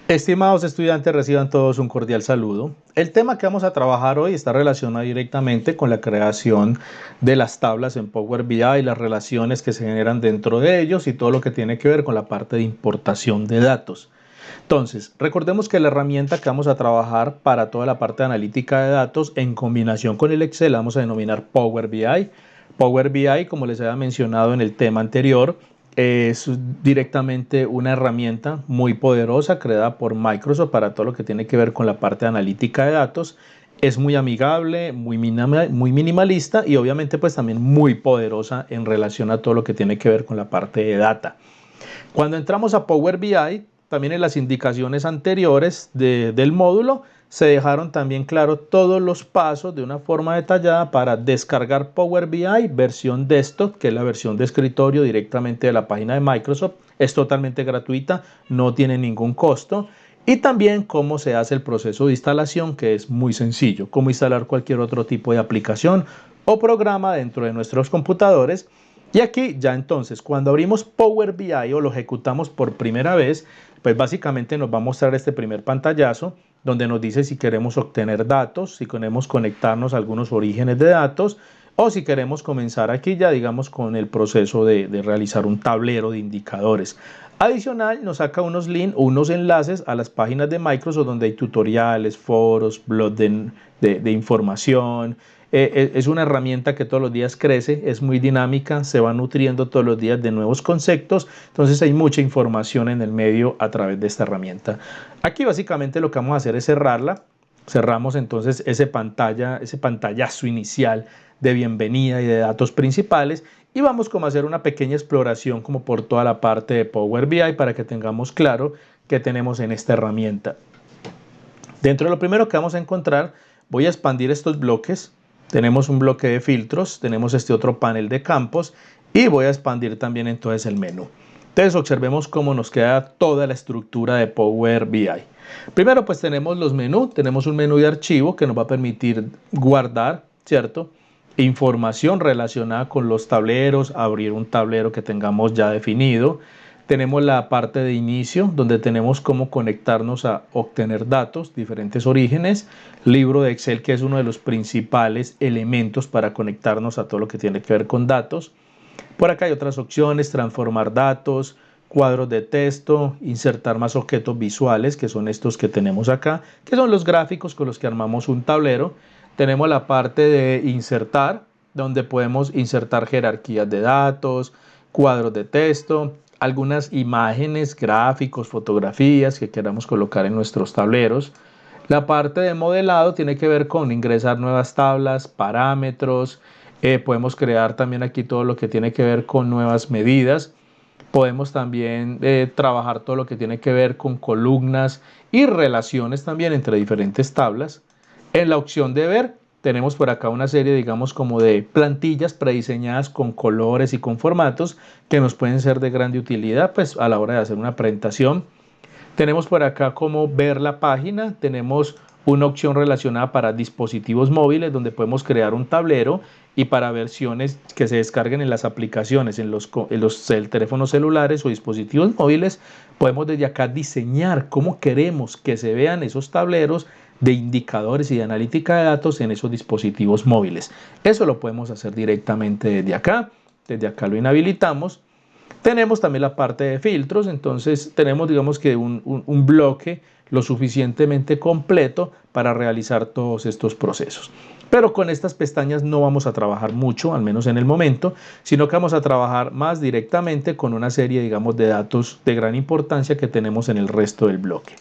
Estimados estudiantes, reciban todos un cordial saludo. El tema que vamos a trabajar hoy está relacionado directamente con la creación de las tablas en Power BI y las relaciones que se generan dentro de ellos y todo lo que tiene que ver con la parte de importación de datos. Entonces, recordemos que la herramienta que vamos a trabajar para toda la parte de analítica de datos en combinación con el Excel la vamos a denominar Power BI. Power BI, como les había mencionado en el tema anterior, es directamente una herramienta muy poderosa creada por Microsoft para todo lo que tiene que ver con la parte de analítica de datos. Es muy amigable, muy minimalista y obviamente pues también muy poderosa en relación a todo lo que tiene que ver con la parte de data. Cuando entramos a Power BI, también en las indicaciones anteriores del módulo, se dejaron también claro todos los pasos de una forma detallada para descargar Power BI versión desktop, que es la versión de escritorio directamente de la página de Microsoft. Es totalmente gratuita, no tiene ningún costo. Y también cómo se hace el proceso de instalación, que es muy sencillo, cómo instalar cualquier otro tipo de aplicación o programa dentro de nuestros computadores. Y aquí ya entonces, cuando abrimos Power BI o lo ejecutamos por primera vez, pues básicamente nos va a mostrar este primer pantallazo donde nos dice si queremos obtener datos, si queremos conectarnos a algunos orígenes de datos o si queremos comenzar aquí ya digamos con el proceso de realizar un tablero de indicadores. Adicional nos saca unos links o unos enlaces a las páginas de Microsoft donde hay tutoriales, foros, blogs de información. Es una herramienta que todos los días crece, es muy dinámica, se va nutriendo todos los días de nuevos conceptos, entonces hay mucha información en el medio a través de esta herramienta. Aquí básicamente lo que vamos a hacer es cerrarla, cerramos entonces ese pantallazo inicial de bienvenida y de datos principales y vamos como a hacer una pequeña exploración como por toda la parte de Power BI para que tengamos claro qué tenemos en esta herramienta. Dentro de lo primero que vamos a encontrar, voy a expandir estos bloques. Tenemos un bloque de filtros, tenemos este otro panel de campos y voy a expandir también entonces el menú. Entonces observemos cómo nos queda toda la estructura de Power BI. Primero pues tenemos los menús, tenemos un menú de archivo que nos va a permitir guardar, ¿cierto? Información relacionada con los tableros, abrir un tablero que tengamos ya definido. Tenemos la parte de inicio, donde tenemos cómo conectarnos a obtener datos, diferentes orígenes, libro de Excel, que es uno de los principales elementos para conectarnos a todo lo que tiene que ver con datos. Por acá hay otras opciones, transformar datos, cuadros de texto, insertar más objetos visuales, que son estos que tenemos acá, que son los gráficos con los que armamos un tablero. Tenemos la parte de insertar, donde podemos insertar jerarquías de datos, cuadros de texto, algunas imágenes, gráficos, fotografías que queramos colocar en nuestros tableros. La parte de modelado tiene que ver con ingresar nuevas tablas, parámetros. Podemos crear también aquí todo lo que tiene que ver con nuevas medidas. Podemos también trabajar todo lo que tiene que ver con columnas y relaciones también entre diferentes tablas. En la opción de ver tenemos por acá una serie, digamos, como de plantillas prediseñadas con colores y con formatos que nos pueden ser de grande utilidad pues a la hora de hacer una presentación. Tenemos por acá cómo ver la página, tenemos una opción relacionada para dispositivos móviles donde podemos crear un tablero y para versiones que se descarguen en las aplicaciones, en los teléfonos celulares o dispositivos móviles, podemos desde acá diseñar cómo queremos que se vean esos tableros de indicadores y de analítica de datos en esos dispositivos móviles. Eso lo podemos hacer directamente desde acá lo inhabilitamos. Tenemos también la parte de filtros, entonces tenemos digamos que un bloque lo suficientemente completo para realizar todos estos procesos. Pero con estas pestañas no vamos a trabajar mucho, al menos en el momento, sino que vamos a trabajar más directamente con una serie, digamos, de datos de gran importancia que tenemos en el resto del bloque.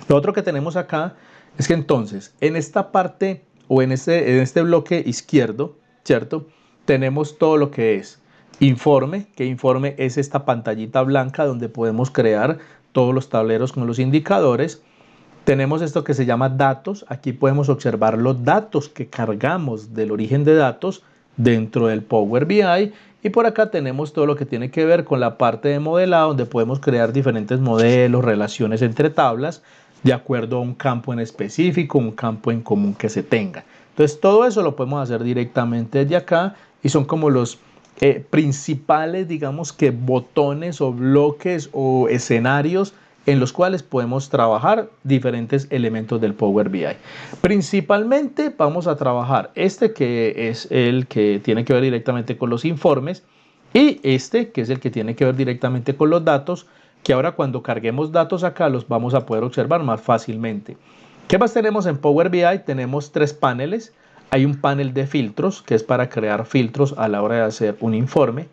Lo otro que tenemos acá es que entonces, en esta parte o en este bloque izquierdo, ¿cierto? Tenemos todo lo que es informe, que informe es esta pantallita blanca donde podemos crear todos los tableros con los indicadores. Tenemos esto que se llama datos, aquí podemos observar los datos que cargamos del origen de datos dentro del Power BI y por acá tenemos todo lo que tiene que ver con la parte de modelado donde podemos crear diferentes modelos, relaciones entre tablas de acuerdo a un campo en específico, un campo en común que se tenga. Entonces todo eso lo podemos hacer directamente desde acá y son como los principales, digamos que botones o bloques o escenarios en los cuales podemos trabajar diferentes elementos del Power BI. Principalmente vamos a trabajar este que es el que tiene que ver directamente con los informes y este que es el que tiene que ver directamente con los datos, que ahora cuando carguemos datos acá los vamos a poder observar más fácilmente. ¿Qué más tenemos en Power BI? Tenemos 3 paneles. Hay un panel de filtros que es para crear filtros a la hora de hacer un informe.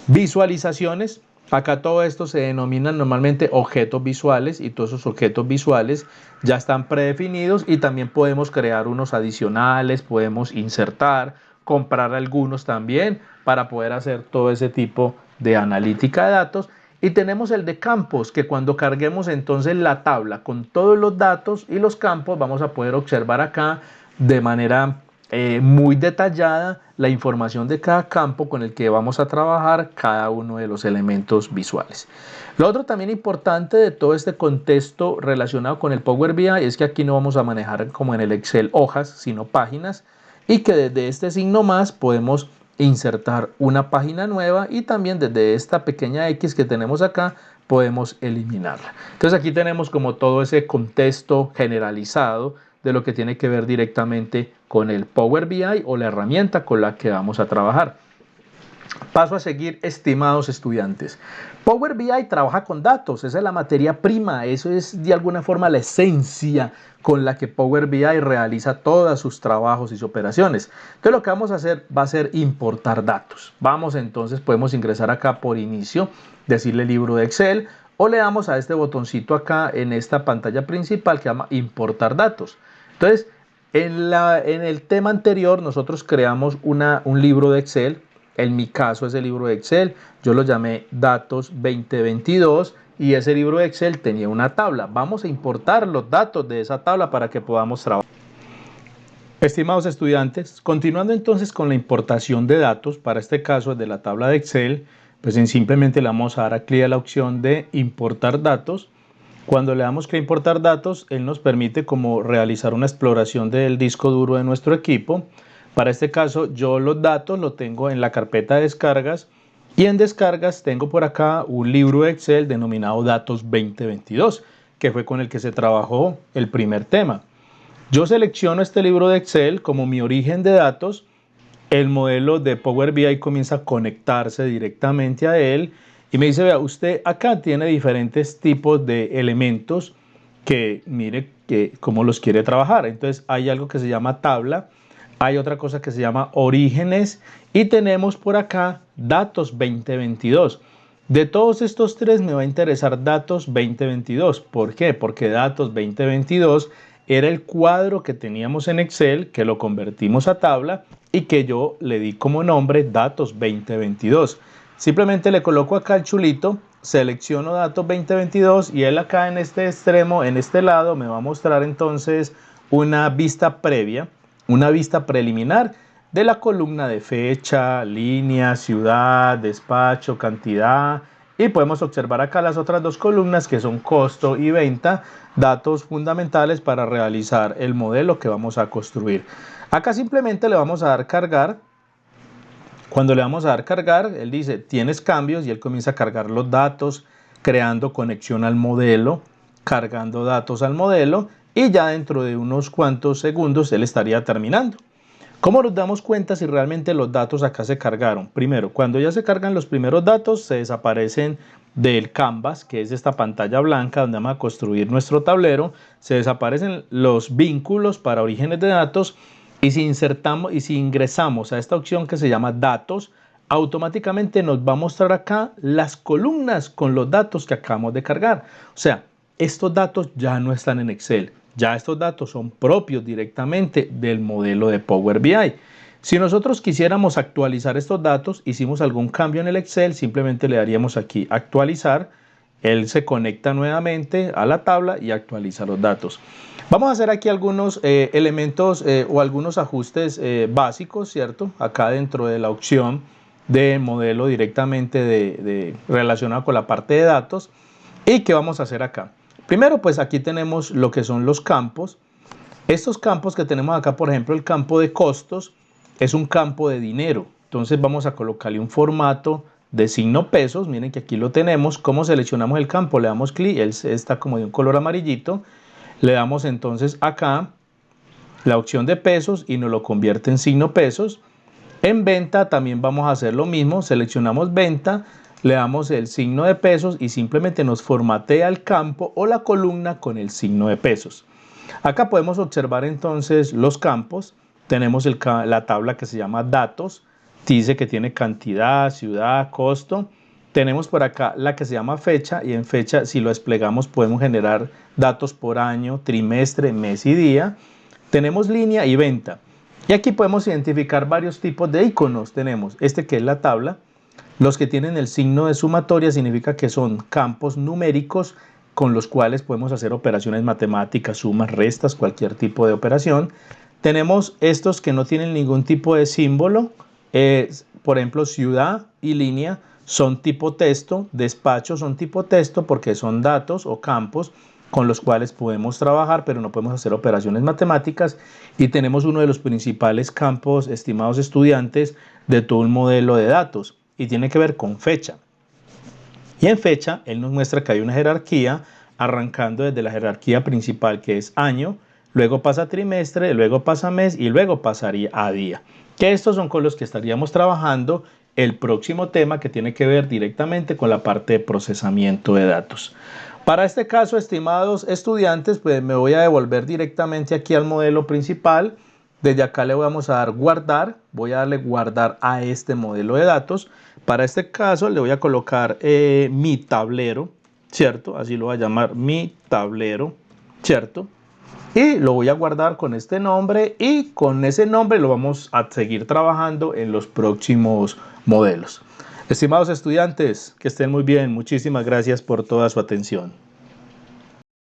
Visualizaciones. Acá todo esto se denomina normalmente objetos visuales y todos esos objetos visuales ya están predefinidos y también podemos crear unos adicionales, podemos insertar, comprar algunos también para poder hacer todo ese tipo de analítica de datos. Y tenemos el de campos, que cuando carguemos entonces la tabla con todos los datos y los campos vamos a poder observar acá de manera muy detallada la información de cada campo con el que vamos a trabajar cada uno de los elementos visuales. Lo otro también importante de todo este contexto relacionado con el Power BI es que aquí no vamos a manejar como en el Excel hojas, sino páginas, y que desde este signo más podemos insertar una página nueva y también desde esta pequeña X que tenemos acá podemos eliminarla. Entonces aquí tenemos como todo ese contexto generalizado de lo que tiene que ver directamente con el Power BI o la herramienta con la que vamos a trabajar. Paso a seguir, estimados estudiantes. Power BI trabaja con datos, esa es la materia prima, eso es de alguna forma la esencia con la que Power BI realiza todos sus trabajos y sus operaciones. Entonces lo que vamos a hacer va a ser importar datos. Vamos entonces, podemos ingresar acá por inicio, decirle libro de Excel o le damos a este botoncito acá en esta pantalla principal que se llama importar datos. Entonces, en el tema anterior nosotros creamos un libro de Excel. En mi caso ese libro de Excel, yo lo llamé Datos 2022 y ese libro de Excel tenía una tabla. Vamos a importar los datos de esa tabla para que podamos trabajar. Estimados estudiantes, continuando entonces con la importación de datos, para este caso de la tabla de Excel, pues simplemente le vamos a dar aquí a la opción de importar datos. Cuando le damos que importar datos, él nos permite como realizar una exploración del disco duro de nuestro equipo. Para este caso, yo los datos los tengo en la carpeta de descargas y en descargas tengo por acá un libro de Excel denominado Datos 2022, que fue con el que se trabajó el primer tema. Yo selecciono este libro de Excel como mi origen de datos, el modelo de Power BI comienza a conectarse directamente a él y me dice, vea, usted acá tiene diferentes tipos de elementos que mire cómo los quiere trabajar. Entonces hay algo que se llama tabla. Hay otra cosa que se llama orígenes y tenemos por acá datos 2022. De todos estos tres me va a interesar datos 2022. ¿Por qué? Porque datos 2022 era el cuadro que teníamos en Excel, que lo convertimos a tabla y que yo le di como nombre datos 2022. Simplemente le coloco acá el chulito, selecciono datos 2022 y él acá en este extremo, en este lado, me va a mostrar entonces una vista previa. Una vista preliminar de la columna de fecha, línea, ciudad, despacho, cantidad y podemos observar acá las otras dos columnas que son costo y venta, datos fundamentales para realizar el modelo que vamos a construir. Acá simplemente le vamos a dar cargar. Cuando le vamos a dar cargar, él dice tienes cambios y él comienza a cargar los datos, creando conexión al modelo, cargando datos al modelo y ya dentro de unos cuantos segundos él estaría terminando. ¿Cómo nos damos cuenta si realmente los datos acá se cargaron? Primero, cuando ya se cargan los primeros datos, se desaparecen del canvas, que es esta pantalla blanca donde vamos a construir nuestro tablero, se desaparecen los vínculos para orígenes de datos y si insertamos y si ingresamos a esta opción que se llama datos, automáticamente nos va a mostrar acá las columnas con los datos que acabamos de cargar. O sea, estos datos ya no están en Excel. Ya estos datos son propios directamente del modelo de Power BI. Si nosotros quisiéramos actualizar estos datos, hicimos algún cambio en el Excel, simplemente le daríamos aquí actualizar. Él se conecta nuevamente a la tabla y actualiza los datos. Vamos a hacer aquí algunos elementos o algunos ajustes básicos, ¿cierto? Acá dentro de la opción de modelo directamente relacionado con la parte de datos. ¿Y qué vamos a hacer acá? Primero, pues aquí tenemos lo que son los campos. Estos campos que tenemos acá, por ejemplo, el campo de costos es un campo de dinero. Entonces vamos a colocarle un formato de signo pesos. Miren que aquí lo tenemos. ¿Cómo seleccionamos el campo? Le damos clic, él está como de un color amarillito. Le damos entonces acá la opción de pesos y nos lo convierte en signo pesos. En venta también vamos a hacer lo mismo, seleccionamos venta, le damos el signo de pesos y simplemente nos formatea el campo o la columna con el signo de pesos. Acá podemos observar entonces los campos. Tenemos la tabla que se llama datos, dice que tiene cantidad, ciudad, costo. Tenemos por acá la que se llama fecha, y en fecha, si lo desplegamos, podemos generar datos por año, trimestre, mes y día. Tenemos línea y venta. Y aquí podemos identificar varios tipos de iconos. Tenemos este que es la tabla. Los que tienen el signo de sumatoria significa que son campos numéricos con los cuales podemos hacer operaciones matemáticas, sumas, restas, cualquier tipo de operación. Tenemos estos que no tienen ningún tipo de símbolo. Por ejemplo, ciudad y línea son tipo texto. Despacho son tipo texto porque son datos o campos con los cuales podemos trabajar, pero no podemos hacer operaciones matemáticas. Y tenemos uno de los principales campos, estimados estudiantes, de todo un modelo de datos, y tiene que ver con fecha. Y en fecha, él nos muestra que hay una jerarquía, arrancando desde la jerarquía principal, que es año, luego pasa trimestre, luego pasa mes y luego pasaría a día. Que estos son con los que estaríamos trabajando el próximo tema, que tiene que ver directamente con la parte de procesamiento de datos. Para este caso, estimados estudiantes, pues me voy a devolver directamente aquí al modelo principal. Desde acá le vamos a dar guardar, voy a darle guardar a este modelo de datos. Para este caso le voy a colocar mi tablero, ¿cierto? Así lo voy a llamar, mi tablero, ¿cierto? Y lo voy a guardar con este nombre, y con ese nombre lo vamos a seguir trabajando en los próximos modelos. Estimados estudiantes, que estén muy bien. Muchísimas gracias por toda su atención.